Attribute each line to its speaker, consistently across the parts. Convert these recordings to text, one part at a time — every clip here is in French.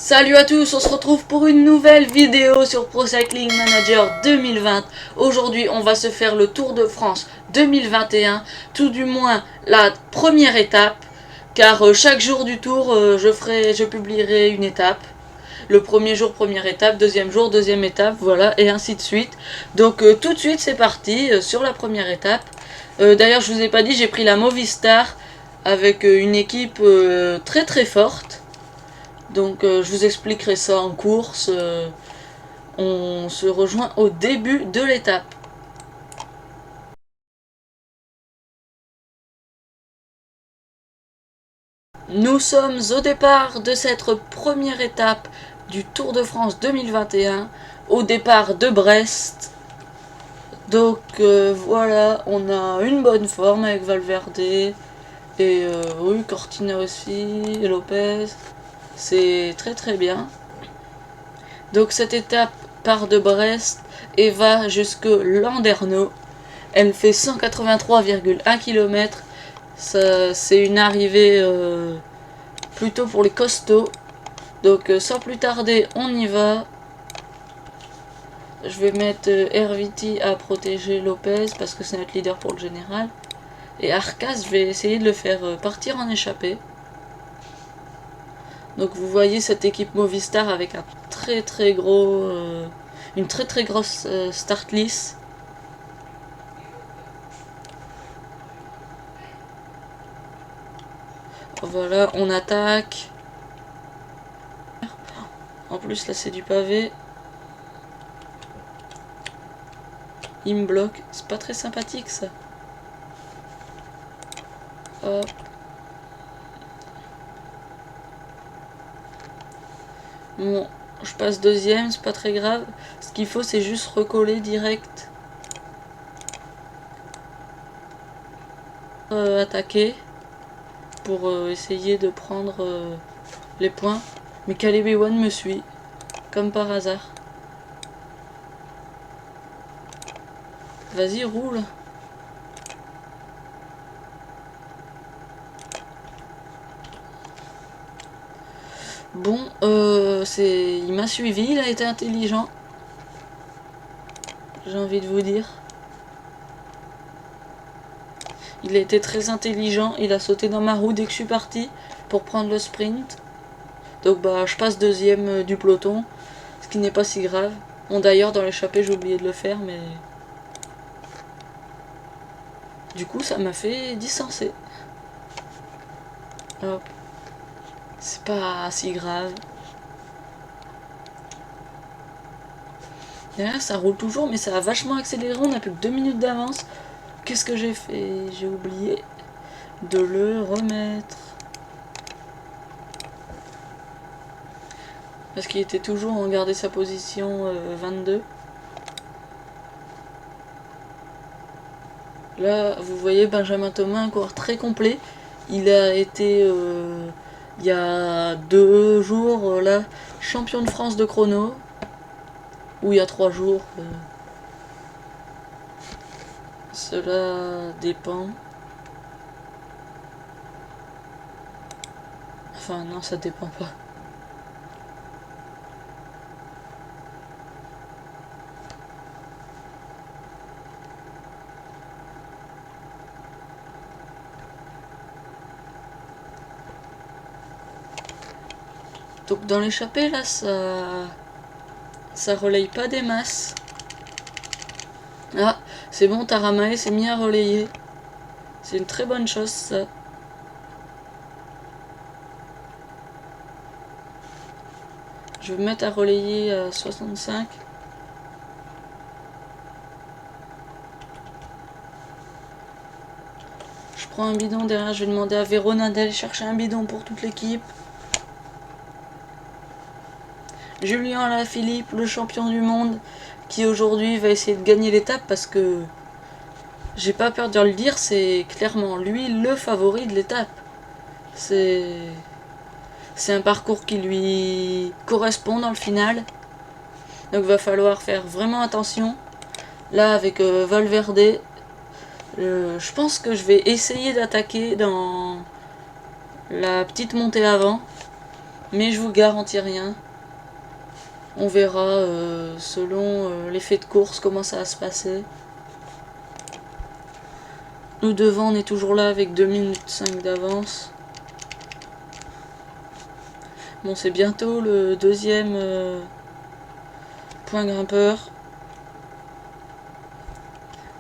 Speaker 1: Salut à tous, on se retrouve pour une nouvelle vidéo sur Pro Cycling Manager 2020. Aujourd'hui, on va se faire le Tour de France 2021, tout du moins la première étape, car chaque jour du Tour, je publierai une étape. Le premier jour, première étape, deuxième jour, deuxième étape, voilà, et ainsi de suite. Donc tout de suite, c'est parti sur la première étape. D'ailleurs, je vous ai pas dit, j'ai pris la Movistar avec une équipe très très forte. Donc je vous expliquerai ça en course. On se rejoint au début de l'étape. Nous sommes au départ de cette première étape du Tour de France 2021, au départ de Brest. Donc voilà, on a une bonne forme avec Valverde et oui, Cortina aussi, et Lopez. C'est très très bien. Donc cette étape part de Brest et va jusque Landerneau. Elle fait 183,1 km. C'est une arrivée plutôt pour les costauds. Donc sans plus tarder, on y va. Je vais mettre RVT à protéger Lopez parce que c'est notre leader pour le général. Et Arcas, je vais essayer de le faire partir en échappée. Donc vous voyez cette équipe Movistar avec un très très gros, une très très grosse start list. Voilà, on attaque. En plus là c'est du pavé. Il me bloque. C'est pas très sympathique ça. Hop. Bon, je passe deuxième, c'est pas très grave. Ce qu'il faut c'est juste recoller direct. Attaquer. Pour essayer de prendre les points. Mais Caleb Ewan me suit. Comme par hasard. Vas-y, roule. Bon, il m'a suivi, il a été intelligent. J'ai envie de vous dire. Il a été très intelligent, il a sauté dans ma roue dès que je suis parti pour prendre le sprint. Donc bah je passe deuxième du peloton, ce qui n'est pas si grave. Bon d'ailleurs dans l'échappée j'ai oublié de le faire, mais du coup ça m'a fait distancer. Hop. C'est pas si grave. Derrière ça roule toujours, mais ça a vachement accéléré, on a plus que 2 minutes d'avance. Qu'est-ce que j'ai fait? J'ai oublié de le remettre. Parce qu'il était toujours en garder sa position 22. Là, vous voyez Benjamin Thomas, un coureur très complet. Il a été, il y a 2 jours, là, champion de France de chrono. Ou il y a 3 jours. Cela dépend. Enfin, non, ça dépend pas. Donc dans l'échappée là ça relaye pas des masses. Ah, c'est bon, Taramae s'est mis à relayer. C'est une très bonne chose ça. Je vais me mettre à relayer à 65. Je prends un bidon derrière, je vais demander à Vérona d'aller chercher un bidon pour toute l'équipe. Julien Alaphilippe, le champion du monde, qui aujourd'hui va essayer de gagner l'étape parce que j'ai pas peur de le dire, c'est clairement lui le favori de l'étape. C'est un parcours qui lui correspond dans le final. Donc va falloir faire vraiment attention. Là avec Valverde, je pense que je vais essayer d'attaquer dans la petite montée avant. Mais je vous garantis rien. On verra selon l'effet de course comment ça va se passer. Nous devant, on est toujours là avec 2 minutes 5 d'avance. Bon, c'est bientôt le deuxième point grimpeur.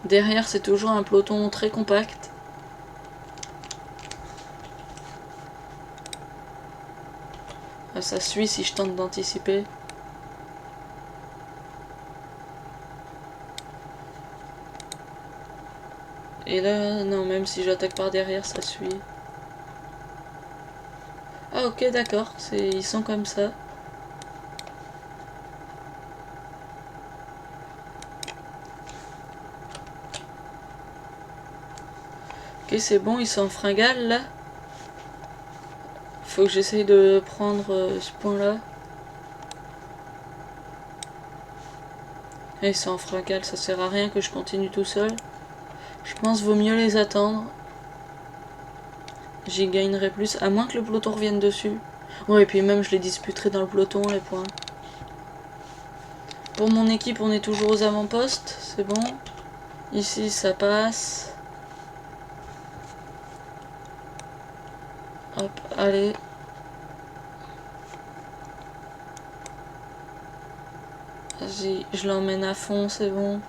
Speaker 1: Derrière, c'est toujours un peloton très compact. Ah, ça suit si je tente d'anticiper. Et là, non, même si j'attaque par derrière, ça suit. Ah ok, d'accord, ils sont comme ça. Ok, c'est bon, ils sont en fringale là. Faut que j'essaye de prendre ce point-là. Et ils sont en fringale, ça sert à rien que je continue tout seul. Je pense vaut mieux les attendre. J'y gagnerai plus, à moins que le peloton revienne dessus. Ouais, et puis même je les disputerai dans le peloton, les points. Pour mon équipe, on est toujours aux avant-postes, c'est bon. Ici, ça passe. Hop, allez. Vas-y, je l'emmène à fond, c'est bon.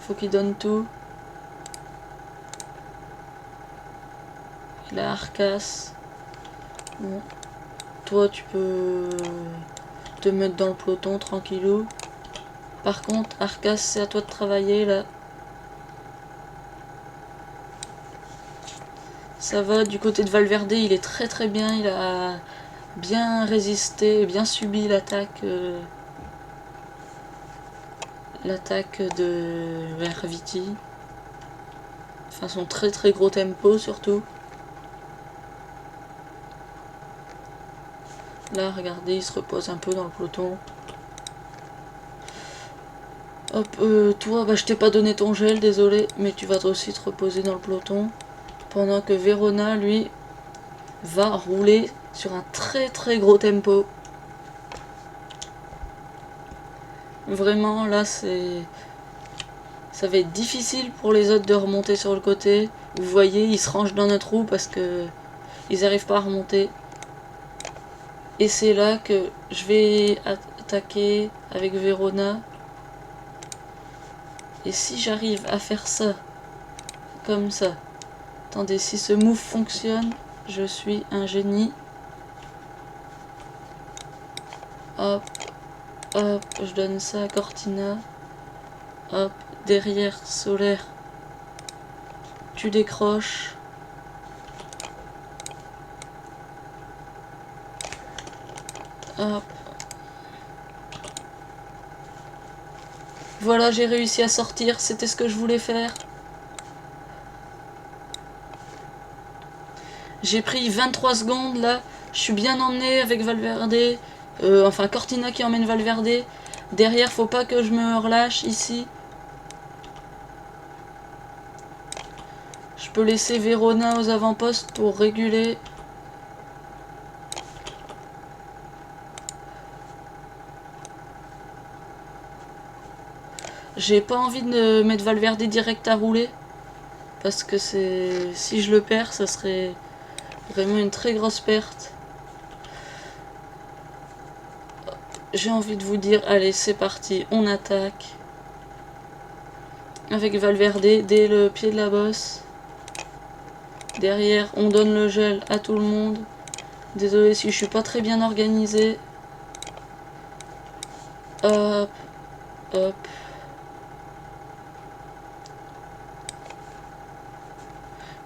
Speaker 1: Faut qu'il donne tout. Il a Arcas. Bon. Toi, tu peux te mettre dans le peloton, tranquillou. Par contre, Arcas, c'est à toi de travailler, là. Ça va, du côté de Valverde, il est très très bien. Il a bien résisté, bien subi l'attaque. L'attaque de Verviti. Enfin, son très très gros tempo, surtout. Là, regardez, il se repose un peu dans le peloton. Hop, toi, bah, je t'ai pas donné ton gel, désolé, mais tu vas aussi te reposer dans le peloton. Pendant que Verona, lui, va rouler sur un très très gros tempo. Vraiment, là, ça va être difficile pour les autres de remonter sur le côté. Vous voyez, ils se rangent dans notre roue parce que ils n'arrivent pas à remonter. Et c'est là que je vais attaquer avec Verona. Et si j'arrive à faire ça, comme ça. Attendez, si ce move fonctionne, je suis un génie. Hop, hop, je donne ça à Cortina. Hop, derrière, Solaire. Tu décroches. Hop. Voilà, j'ai réussi à sortir. C'était ce que je voulais faire. J'ai pris 23 secondes là. Je suis bien emmené avec Valverde. Enfin, Cortina qui emmène Valverde. Derrière, faut pas que je me relâche ici. Je peux laisser Verona aux avant-postes pour réguler. J'ai pas envie de mettre Valverde direct à rouler. Parce que si je le perds, ça serait vraiment une très grosse perte. J'ai envie de vous dire, allez, c'est parti, on attaque. Avec Valverde dès le pied de la bosse. Derrière, on donne le gel à tout le monde. Désolé si je suis pas très bien organisé. Hop, hop.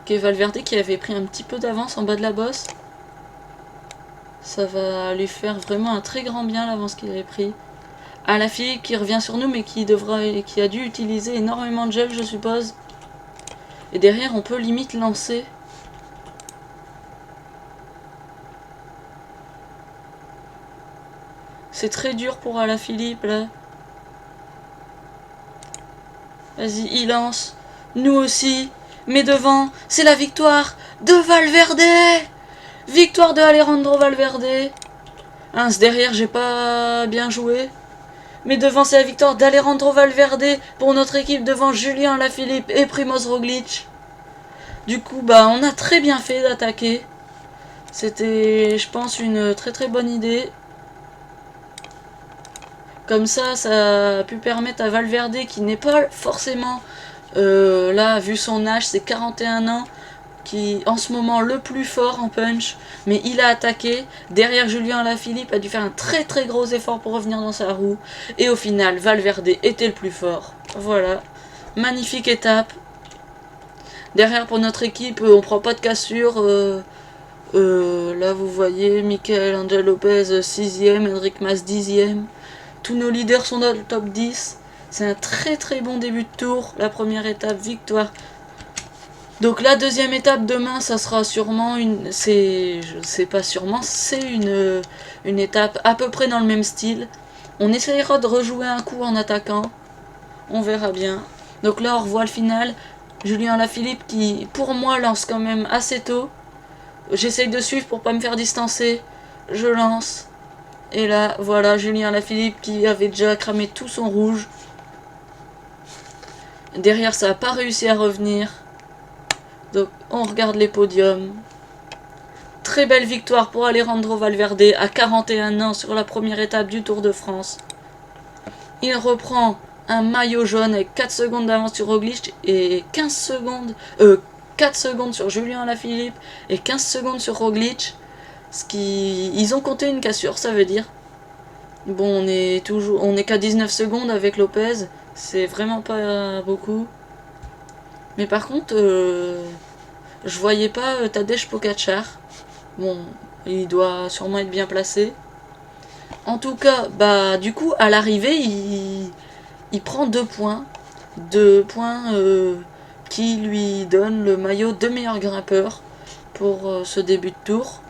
Speaker 1: Ok, Valverde qui avait pris un petit peu d'avance en bas de la bosse. Ça va lui faire vraiment un très grand bien l'avance qu'il avait pris. Alaphilippe qui revient sur nous mais qui a dû utiliser énormément de gel je suppose. Et derrière on peut limite lancer. C'est très dur pour Alaphilippe là. Vas-y, il lance. Nous aussi. Mais devant, c'est la victoire de Valverde. Victoire de Alejandro Valverde. Derrière, j'ai pas bien joué. Mais devant, c'est la victoire d'Alejandro Valverde pour notre équipe devant Julien Alaphilippe et Primoz Roglic. Du coup, bah, on a très bien fait d'attaquer. C'était, je pense, une très très bonne idée. Comme ça a pu permettre à Valverde, qui n'est pas forcément, là, vu son âge, c'est 41 ans, qui en ce moment le plus fort en punch, mais il a attaqué. Derrière, Julien Alaphilippe a dû faire un très très gros effort pour revenir dans sa roue. Et au final, Valverde était le plus fort. Voilà, magnifique étape. Derrière, pour notre équipe, on prend pas de cassure. Là, vous voyez, Michael Angel Lopez 6ème, Enric Mas 10ème. Tous nos leaders sont dans le top 10. C'est un très très bon début de tour. La première étape, victoire. Donc la deuxième étape demain, ça sera sûrement une... C'est pas sûrement, c'est une étape à peu près dans le même style. On essayera de rejouer un coup en attaquant. On verra bien. Donc là, on revoit le final. Julien Alaphilippe qui, pour moi, lance quand même assez tôt. J'essaye de suivre pour pas me faire distancer. Je lance. Et là, voilà, Julien Alaphilippe qui avait déjà cramé tout son rouge. Derrière, ça n'a pas réussi à revenir. Donc, on regarde les podiums. Très belle victoire pour Alejandro Valverde à 41 ans sur la première étape du Tour de France. Il reprend un maillot jaune avec 4 secondes d'avance sur Roglic et 15 secondes... 4 secondes sur Julien Alaphilippe et 15 secondes sur Roglic. Ils ont compté une cassure, ça veut dire. Bon, on est qu'à 19 secondes avec Lopez. C'est vraiment pas beaucoup. Mais par contre, je voyais pas Tadej Pogačar. Bon, il doit sûrement être bien placé. En tout cas, bah du coup, à l'arrivée, il prend 2 points. 2 points qui lui donnent le maillot de meilleur grimpeur pour ce début de tour.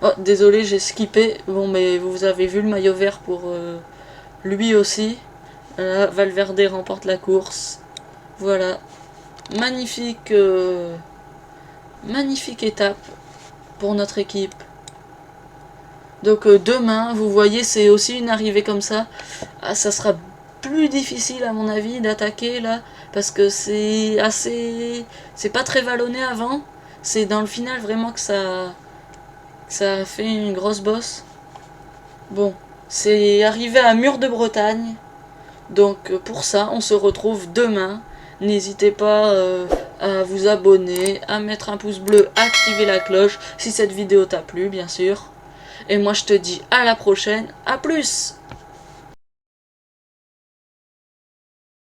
Speaker 1: Oh, désolé, j'ai skippé. Bon, mais vous avez vu le maillot vert pour lui aussi. Valverde remporte la course. Voilà. Magnifique, magnifique étape pour notre équipe. Donc demain, vous voyez, c'est aussi une arrivée comme ça. Ah, ça sera plus difficile à mon avis d'attaquer là. Parce que c'est assez... C'est pas très vallonné avant. C'est dans le final vraiment que ça fait une grosse bosse. Bon, c'est arrivé à Mur de Bretagne. Donc pour ça, on se retrouve demain. N'hésitez pas à vous abonner, à mettre un pouce bleu, à activer la cloche si cette vidéo t'a plu, bien sûr. Et moi je te dis à la prochaine, à plus!